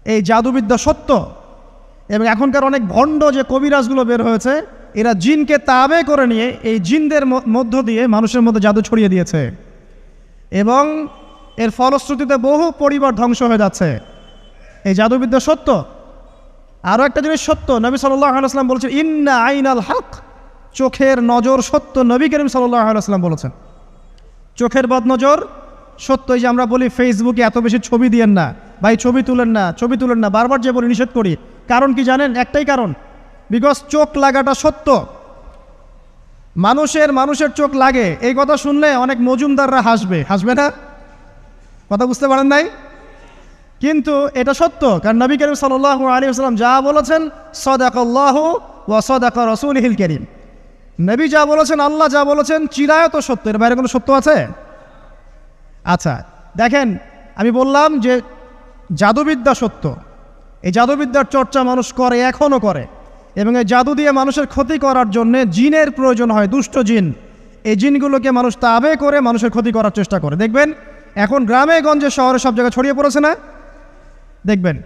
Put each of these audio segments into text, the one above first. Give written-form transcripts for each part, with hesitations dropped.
এই জাদুবিদ্যা সত্য। এবং এখনকার অনেক ভণ্ড যে কবিরাজগুলো বের হয়েছে, এরা জিনকে তাবে করে নিয়ে এই জিনদের মধ্য দিয়ে মানুষের মধ্যে জাদু ছড়িয়ে দিয়েছে, এবং এর ফলশ্রুতিতে বহু পরিবার ধ্বংস হয়ে যাচ্ছে। এই জাদুবিদ্যা সত্য। আরও একটা জিনিস সত্য, নবী সাল্লাল্লাহু আলাইহি ওয়াসাল্লাম বলেছেন ইন্না আইনাল হক, চোখের নজর সত্য। নবী করিম সাল্লাল্লাহু আলাইহি ওয়াসাল্লাম বলেছেন চোখের বদনজর সত্য। এই যে আমরা বলি ফেসবুকে এত বেশি ছবি দিয়েন না ভাই, ছবি তুলেন না, ছবি তুলেন না, বারবার যে বলি নিষেধ করি, কারণ কি জানেন? একটাই কারণ, বিকজ চোখ লাগাটা সত্য। মানুষের চোখ লাগে, এই কথা শুনলে অনেক মজুমদাররা হাসবে না? কথা বুঝতে পারেন নাই? কিন্তু এটা সত্য, কারণ নবী করিম সাল্লাল্লাহু আলাইহি ওয়াসাল্লাম যা বলেছেন সাদাকাল্লাহু ওয়া সাদাকা রাসূলুহুল কারীম, নবী যা বলেছেন, আল্লাহ যা বলেছেন চিরায়ত সত্য, এর বাইরে কোনো সত্য আছে? আচ্ছা দেখেন, আমি বললাম যে জাদুবিদ্যা সত্য। এই জাদুবিদ্যার চর্চা মানুষ করে, এখনও করে, এবং এই জাদু দিয়ে মানুষের ক্ষতি করার জন্য জিনের প্রয়োজন হয়, দুষ্ট জিন। এই জিনগুলোকে মানুষ তাবে করে মানুষের ক্ষতি করার চেষ্টা করে। দেখবেন এখন গ্রামে গঞ্জে শহরে সব জায়গায় ছড়িয়ে পড়েছে না? দেখবেন,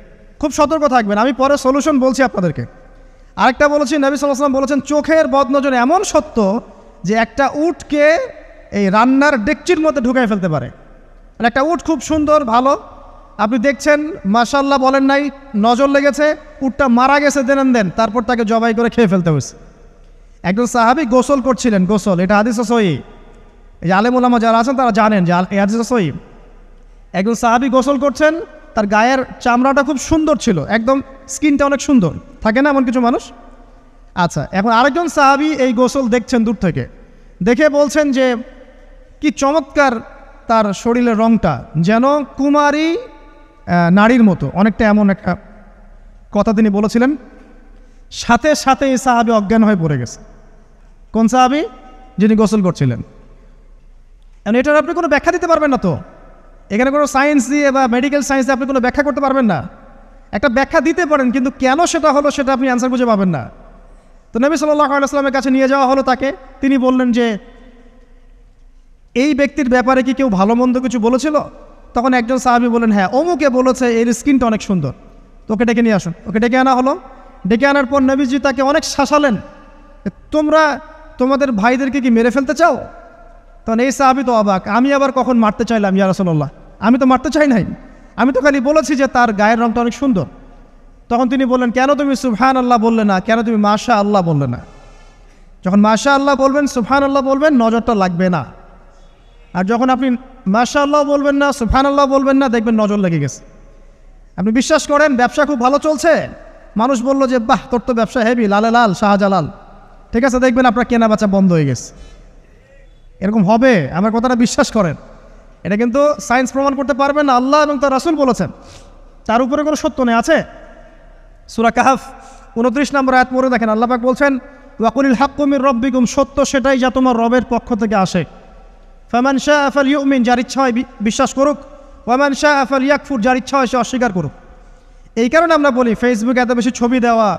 খুব সতর্ক থাকবেন। আমি পরে সলিউশন বলছি আপনাদেরকে। আরেকটা বলেছি, নবী সাল্লাল্লাহু আলাইহি ওয়াসাল্লাম বলেছেন চোখের বদনজর এমন সত্য যে একটা উটকে এই রান্নার ডেকচির মধ্যে ঢুকাই ফেলতে পারে। আর একটা উট খুব সুন্দর ভালো, আপনি দেখছেন মাশাআল্লাহ বলেন নাই, নজর লেগেছে, উটটা মারা গেছে দেন, তারপর তাকে জবাই করে খেয়ে ফেলতে হয়েছে। একজন সাহাবী গোসল করছিলেন, গোসল, এটা হাদিস সহিহ, এই যে আলেম ওলামা যারা আছেন তারা জানেন যে এই হাদিস সহিহ। একজন সাহাবী গোসল করছেন, তার গায়ের চামড়াটা খুব সুন্দর ছিল, একদম স্কিনটা অনেক সুন্দর থাকে না এমন কিছু মানুষ? আচ্ছা, এখন আরেকজন সাহাবী এই গোসল দেখছেন দূর থেকে, দেখে বলছেন যে কি চমৎকার তার শরীরের রংটা, যেন কুমারী নারীর মতো, অনেকটা এমন একটা কথা তিনি বলেছিলেন। সাথে সাথে এই সাহাবী অজ্ঞান হয়ে পড়ে গেছে। কোন সাহাবী? যিনি গোসল করছিলেন। এখন এটার আপনি কোনো ব্যাখ্যা দিতে পারবেন না তো, এখানে কোনো সায়েন্স দিয়ে বা মেডিকেল সায়েন্স দিয়ে আপনি কোনো ব্যাখ্যা করতে পারবেন না। একটা ব্যাখ্যা দিতে পারেন, কিন্তু কেন সেটা হলো সেটা আপনি অ্যান্সার খুঁজে পাবেন না। তো নবী সাল্লাল্লাহু আলাইহি ওয়াসাল্লামের কাছে নিয়ে যাওয়া হলো তাকে। তিনি বললেন যে এই ব্যক্তির ব্যাপারে কি কেউ ভালো মন্দ কিছু বলেছিল? তখন একজন সাহাবী বললেন হ্যাঁ, অমুকে বলেছে এর স্কিনটা অনেক সুন্দর, তো ওকে ডেকে নিয়ে আসুন। ওকে ডেকে আনা হলো। ডেকে আনার পর নবীজি তাকে অনেক শাসালেন, তোমরা তোমাদের ভাইদেরকে কি মেরে ফেলতে চাও? তখন এই সাহাবী তো অবাক, আমি আবার কখন মারতে চাইলাম ইয়া রাসূলুল্লাহ? আমি তো মারতে চাই নাই, আমি তো খালি বলেছি যে তার গায়ের রংটা অনেক সুন্দর। তখন তিনি বললেন কেন তুমি সুবহানাল্লাহ বললে না, কেন তুমি মাশাআল্লাহ বললে না? যখন মাশাআল্লাহ বলবেন, সুবহানাল্লাহ বলবেন, নজরটা লাগবে না। আর যখন আপনি মাশাআল্লাহ বলবেন না, সুবহানাল্লাহ বলবেন না, দেখবেন নজর লেগে গেছে। আপনি বিশ্বাস করেন ব্যবসা খুব ভালো চলছে, মানুষ বলল যে বাহ তোর তো ব্যবসা হেভি, লালে লাল শাহজালাল, ঠিক আছে, দেখবেন আপনার কেনা বেচা বন্ধ হয়ে গেছে। এরকম হবে, আমার কথাটা বিশ্বাস করেন। এটা কিন্তু সায়েন্স প্রমাণ করতে পারবেন না, আল্লাহ এবং তার রাসূল বলেছেন, তার উপরে কোনো সত্য নেই। আছে সূরা কাহফ 29 নম্বর আয়াত পড়ে দেখেন, আল্লাহ পাক বলছেন ওয়াকুলিল হাক্কু মির রাব্বিকুম, সত্য সেটাই যা তোমার রবের পক্ষ থেকে আসে। ফামান শাআ ফালইউমিন, যার ইচ্ছা হয় বিশ্বাস করুক, ওয়ামান শাআ ফালইয়াকফুর, যার ইচ্ছা হয় সে অস্বীকার করুক। এই কারণে আমরা বলি ফেসবুকে এত বেশি ছবি দেওয়া,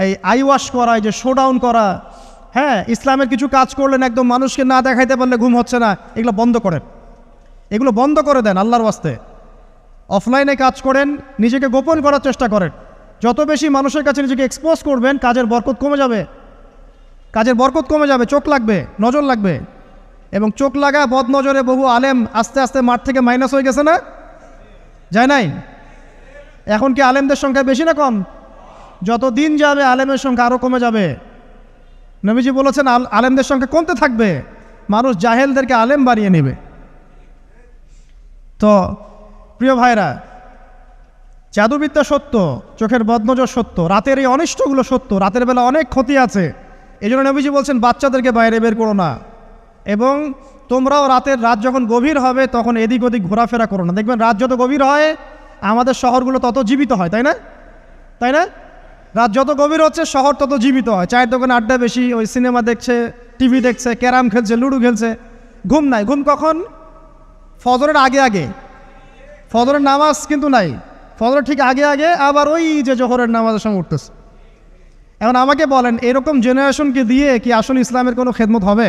এই আই ওয়াশ করা, এই যে শোডাউন করা, হ্যাঁ ইসলামের কিছু কাজ করলেন একদম মানুষকে না দেখাইতে পারলে ঘুম হচ্ছে না, এগুলো বন্ধ করেন, এগুলো বন্ধ করে দেন আল্লাহর ওয়াস্তে। অফলাইনে কাজ করেন, নিজেকে গোপন করার চেষ্টা করেন। যত বেশি মানুষের কাছে নিজেকে এক্সপোজ করবেন, কাজের বরকত কমে যাবে, কাজের বরকত কমে যাবে, চোখ লাগবে, নজর লাগবে। এবং চোখ লাগা বদ নজরে বহু আলেম আস্তে আস্তে মাঠ থেকে মাইনাস হয়ে গেছে না? যায় নাই? এখন কি আলেমদের সংখ্যা বেশি না কম? যত দিন যাবে আলেমের সংখ্যা আরও কমে যাবে। নবীজি বলেছেন আলেমদের সংখ্যা কমতে থাকবে, মানুষ জাহেলদেরকে আলেম বানিয়ে নেবে। তো প্রিয় ভাইরা, জাদুবিদ্যা সত্য, চোখের বদনজর সত্য, রাতের এই অনিষ্টগুলো সত্য, রাতের বেলা অনেক ক্ষতি আছে। এই জন্য নবীজি বলছেন বাচ্চাদেরকে বাইরে বের করো না, এবং তোমরাও রাত যখন গভীর হবে তখন এদিক ওদিক ঘোরাফেরা করো না। দেখবেন রাত যত গভীর হয় আমাদের শহরগুলো তত জীবিত হয়, তাই না? তাই না? রাত যত গভীর হচ্ছে শহর তত জীবিত হয়। চায়ের দোকানে আড্ডা বেশি, ওই সিনেমা দেখছে, টিভি দেখছে, ক্যারাম খেলছে, লুডো খেলছে, ঘুম নাই। ঘুম কখন? ফজরের আগে আগে। ফজরের নামাজ কিন্তু নাই, ফজরের ঠিক আগে আগে, আবার ওই যে জোহরের নামাজের সঙ্গে উঠতেছে। এখন আমাকে বলেন এরকম জেনারেশনকে দিয়ে কি আসলে ইসলামের কোনো খেদমত হবে?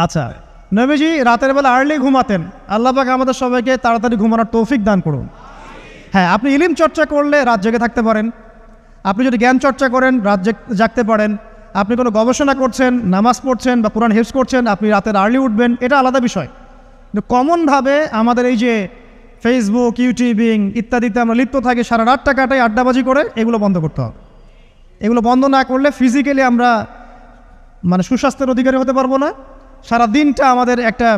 আচ্ছা, নবীজি রাতের বেলা আর্লি ঘুমাতেন, আল্লাহ পাক আমাদের সবাইকে তাড়াতাড়ি ঘুমানোর তৌফিক দান করুন। হ্যাঁ, আপনি ইলম চর্চা করলে রাত জেগে থাকতে পারেন, আপনি যদি জ্ঞান চর্চা করেন রাত জাগতে পারেন, আপনি কোনো গবেষণা করছেন, নামাজ পড়ছেন বা কোরআন হিফজ করছেন, আপনি রাতের আর্লি উঠবেন, এটা আলাদা বিষয়। কিন্তু কমনভাবে আমাদের এই যে ফেসবুক, ইউটিউবিং ইত্যাদিতে আমরা লিপ্ত থাকি, সারা রাতটা কাটাই আড্ডাবাজি করে, এগুলো বন্ধ করতে হবে। এগুলো বন্ধ না করলে ফিজিক্যালি আমরা মানে সুস্বাস্থ্যের অধিকারী হতে পারবো না, সারা দিনটা আমাদের একটা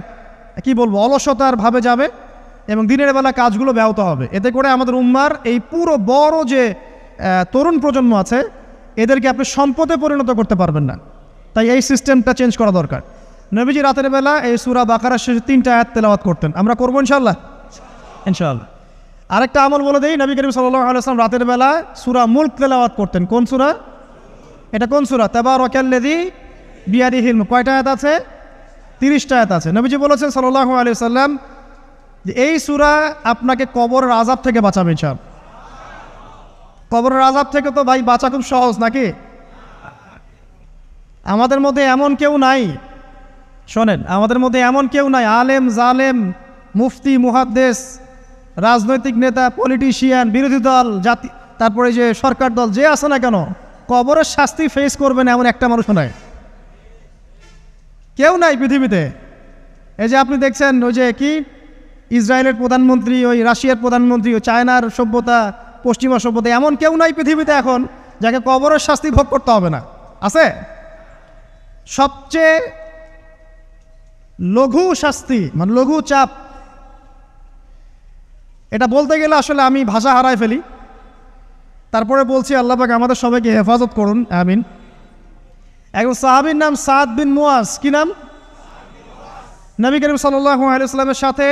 কি বলবো অলসতার ভাবে যাবে এবং দিনের বেলা কাজগুলো ব্যাহত হবে। এতে করে আমাদের উম্মার এই পুরো বড় যে তরুণ প্রজন্ম আছে এদেরকে আপনি সম্পদে পরিণত করতে পারবেন না। তাই এই সিস্টেমটা চেঞ্জ করা দরকার। নবীজি রাতের বেলা এই সূরা বাকারার শেষে 3টা আয়াত তেলাওয়াত করতেন, আমরা করবো ইনশাআল্লাহ। ইনশাআল্লাহ। আরেকটা আমল বলে দেই, নবী করিম সাল্লাল্লাহু আলাইহি ওয়াসাল্লাম রাতের বেলা সূরা মুলক তেলাওয়াত করতেন। কোন সূরা এটা? কোন সূরা? তাবারাকাল্লাযী বিয়াদিহিল মুলক। কয়টা আয়াত আছে? 30টা আয়াত আছে। নবীজি বলেছেন সাল্লাল্লাহু আলাইহি ওয়াসাল্লাম যে এই সূরা আপনাকে কবরের আযাব থেকে বাঁচাবে ইনশাআল্লাহ। কবরের আযাব থেকে তো ভাই বাঁচা খুব সহজ নাকি? আমাদের মধ্যে এমন কেউ নাই, শোনেন, আমাদের মধ্যে এমন কেউ নাই আলেম জালেম মুফতি মুহাদ্দিস রাজনৈতিক নেতা পলিটিশিয়ান বিরোধী দল জাতি তারপরে যে সরকার দল যে আছে না কেন, কবরের শাস্তি ফেস করবে না এমন একটা মানুষও নাই, কেউ নাই পৃথিবীতে। এই যে আপনি দেখছেন ওই যে কি ইসরায়েলের প্রধানমন্ত্রী, ওই রাশিয়ার প্রধানমন্ত্রী, ওই চায়নার সভ্যতা, পশ্চিমা সভ্যতা, এমন কেউ নাই পৃথিবীতে এখন যাকে কবরের শাস্তি ভোগ করতে হবে না। আছে? সবচেয়ে লঘু শাস্তি মানে লঘু চাপ, এটা বলতে গেলে আসলে আমি ভাষা হারায় ফেলি। তারপরে বলছি আল্লাহ পাক আমাদের সবাইকে হেফাজত করুন, আমিন। একজন সাহাবীর নাম সাদ বিন মুয়াজ। কি নাম? নবী করিম সাল্লাল্লাহু আলাইহি ওয়াসাল্লামের সাথে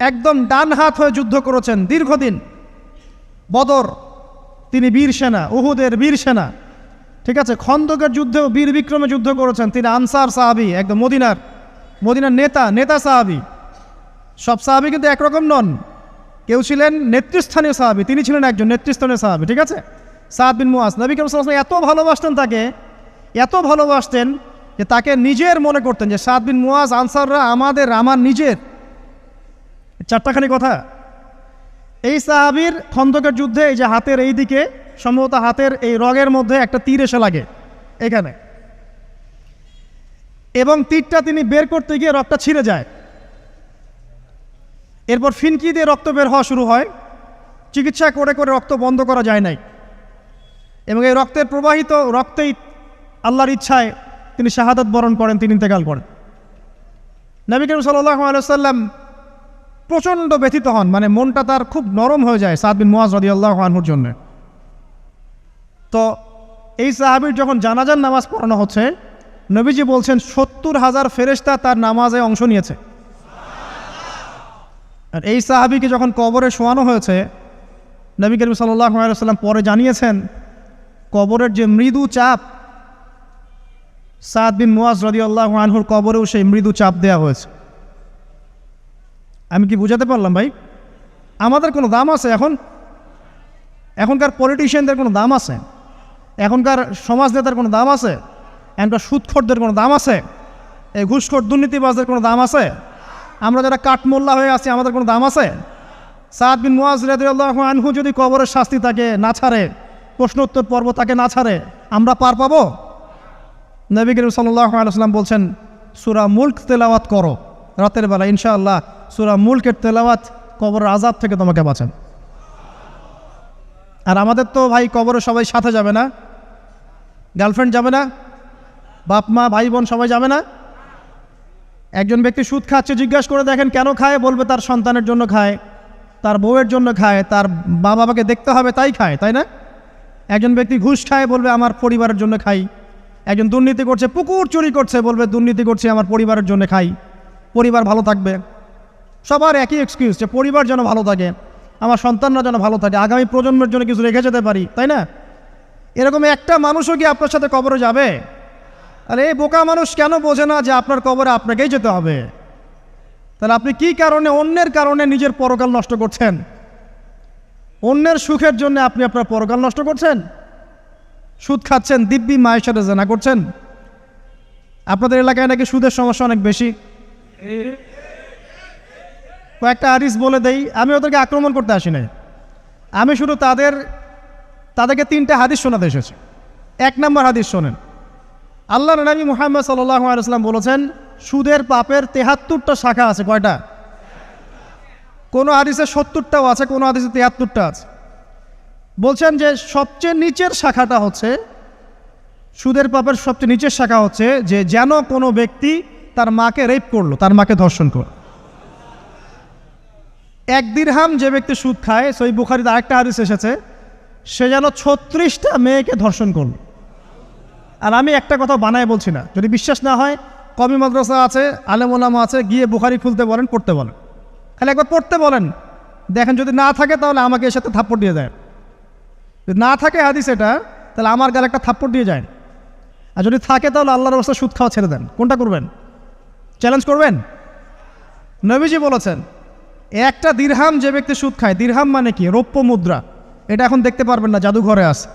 একদম ডান হাত হয়ে যুদ্ধ করেছেন দীর্ঘদিন। বদর তিনি বীর সেনা, উহুদের বীর সেনা, ঠিক আছে। খন্দকের যুদ্ধেও বীর বিক্রমে যুদ্ধ করেছেন। তিনি আনসার সাহাবী, একদম মদিনার নেতা সাহাবী। সব সাহাবী কিন্তু একরকম নন, কেউ ছিলেন নেতৃস্থানীয় সাহাবী, তিনি ছিলেন একজন নেতৃস্থানীয় সাহাবী, ঠিক আছে। সাদ বিন মুয়াজ নবী করিম সাল্লাল্লাহু আলাইহি ওয়াসাল্লাম এত ভালোবাসতেন তাকে, এত ভালোবাসতেন যে তাকে নিজের মনে করতেন যে সাদ বিন মুয়াজ আনসাররা আমার নিজের। চারটাখানি কথা। এই সাহাবীর খন্দকের যুদ্ধে এই যে হাতের এই দিকে সম্ভবত হাতের এই রগের মধ্যে একটা তীর এসে লাগে এখানে, এবং তীরটা তিনি বের করতে গিয়ে রক্তটা ছিঁড়ে যায়। এরপর ফিনকি দিয়ে রক্ত বের হওয়া শুরু হয়। চিকিৎসা করে করে রক্ত বন্ধ করা যায় নাই, এবং এই রক্তের প্রবাহিত রক্তেই আল্লাহর ইচ্ছায় তিনি শাহাদাত বরণ করেন, তিনি ইন্তেকাল করেন। নবী করিম সাল্লাল্লাহু আলাইহি ওয়াসাল্লাম প্রচণ্ড ব্যথিত হন, মানে মনটা তার খুব নরম হয়ে যায় সাদ বিন মুয়াজ রাদিয়াল্লাহু আনহুর জন্য। তো এই সাহাবীর যখন জানাজার নামাজ পড়ানো হচ্ছে, নবীজি বলছেন 70,000 ফেরেশতা তার নামাজে অংশ নিয়েছে। আর এই সাহাবীকে যখন কবরে শোয়ানো হয়েছে, নবী করিম সাল্লাল্লাহু আলাইহি ওয়াসাল্লাম পরে জানিয়েছেন কবরের যে মৃদু চাপ, সাদ বিন মুয়াজ রাদিয়াল্লাহু আনহুর কবরেও সেই মৃদু চাপ দেওয়া হয়েছে। আমি কি বুঝাতে পারলাম ভাই? আমাদের কোনো দাম আছে এখনকার পলিটিশিয়ানদের কোনো দাম আছে? এখনকার সমাজ নেতার কোনো দাম আছে? এখনকার সুদখোরদের কোনো দাম আছে? এই ঘুষখোর দুর্নীতিবাজদের কোনো দাম আছে? আমরা যারা কাঠমোল্লা হয়ে আছি আমাদের কোনো দাম আছে? সাদ বিন মুয়াজ রাদিয়াল্লাহু আনহু যদি কবরের শাস্তি তাকে না ছাড়ে, প্রশ্নোত্তর পর্ব তাকে না ছাড়ে, আমরা পার পাবো? নবী করিম সাল্লাল্লাহু আলাইহি ওয়াসাল্লাম বলছেন সূরা মুলক তেলাওয়াত করো রাতের বেলা, ইনশাআল্লাহ সূরা মুলকের তেলাওয়াত কবরের আযাব থেকে তোমাকে বাঁচান। আর আমাদের তো ভাই কবরে সবাই সাথে যাবে না, গার্লফ্রেন্ড যাবে না, বাপ মা ভাই বোন সবাই যাবে না। একজন ব্যক্তি সুদ খাচ্ছে, জিজ্ঞাসা করে দেখেন কেন খায়, বলবে তার সন্তানের জন্য খায়, তার বউয়ের জন্য খায়, তার মা বাবাকে দেখতে হবে তাই খায়, তাই না? একজন ব্যক্তি ঘুষ খায়, বলবে আমার পরিবারের জন্য খাই। একজন দুর্নীতি করছে, পুকুর চুরি করছে, বলবে দুর্নীতি করছে আমার পরিবারের জন্য খাই, পরিবার ভালো থাকবে। সবার একই এক্সকিউজ যে পরিবার যেন ভালো থাকে, আমার সন্তানরা যেন ভালো থাকে, আগামী প্রজন্মের জন্য কিছু রেখে যেতে পারি, তাই না? এরকম একটা মানুষও কি আপনার সাথে কবরে যাবে? আরে এই বোকা মানুষ কেন বোঝে না যে আপনার কবরে আপনাকেই যেতে হবে? তাহলে আপনি কি কারণে অন্যের কারণে নিজের পরকাল নষ্ট করছেন? অন্যের সুখের জন্য আপনি আপনার পরকাল নষ্ট করছেন। সুদ খাচ্ছেন, দিব্যি মায়ের সাথে জেনা করছেন। আপনাদের এলাকায় নাকি সুদের সমস্যা অনেক বেশি। কয়েকটা হাদিস বলে দেই, আমি ওদেরকে আক্রমণ করতে আসি নাই, আমি শুধু তাদেরকে 3টা হাদিস শোনাতে এসেছি। 1 নম্বর হাদিস শোনেন। আল্লাহর নবী মুহাম্মদ সাল্লাল্লাহু আলাইহি ওয়াসাল্লাম বলেছেন, সুদের পাপের 73টা শাখা আছে। কয়টা? কোনো হাদিসে 70টাও আছে, কোনো হাদিসে 73টা আছে। বলছেন যে সবচেয়ে নিচের শাখাটা হচ্ছে, সুদের পাপের সবচেয়ে নিচের শাখা হচ্ছে যে যেন কোনো ব্যক্তি তার মাকে রেপ করলো, তার মাকে ধর্ষণ করলো। 1 দিরহাম যে ব্যক্তি সুদ খায়, সহিহ বুখারীতে আরেকটা হাদিস এসেছে, সে যেন 36টা মেয়েকে ধর্ষণ করল। আর আমি একটা কথা বানায় বলছি না, যদি বিশ্বাস না হয় কওমি মাদ্রাসা আছে, আলেম ওলামা আছে, গিয়ে বুখারী খুলতে বলেন, পড়তে বলেন, খালি একবার পড়তে বলেন, দেখেন যদি না থাকে তাহলে আমাকে এর সাথে থাপ্পড় দিয়ে যায়। যদি না থাকে হাদিস এটা, তাহলে আমার গালে একটা থাপ্পড় দিয়ে যায়। আর যদি থাকে তাহলে আল্লাহর রাস্তায় সুদ খাওয়া ছেড়ে দেন। কোনটা করবেন? চ্যালেঞ্জ করবেন? নবীজি বলেছেন, 1টা দিরহাম যে ব্যক্তি সুদ খায়, দিরহাম মানে কি? রৌপ্য মুদ্রা। এটা এখন দেখতে পারবেন না, জাদুঘরে আছে।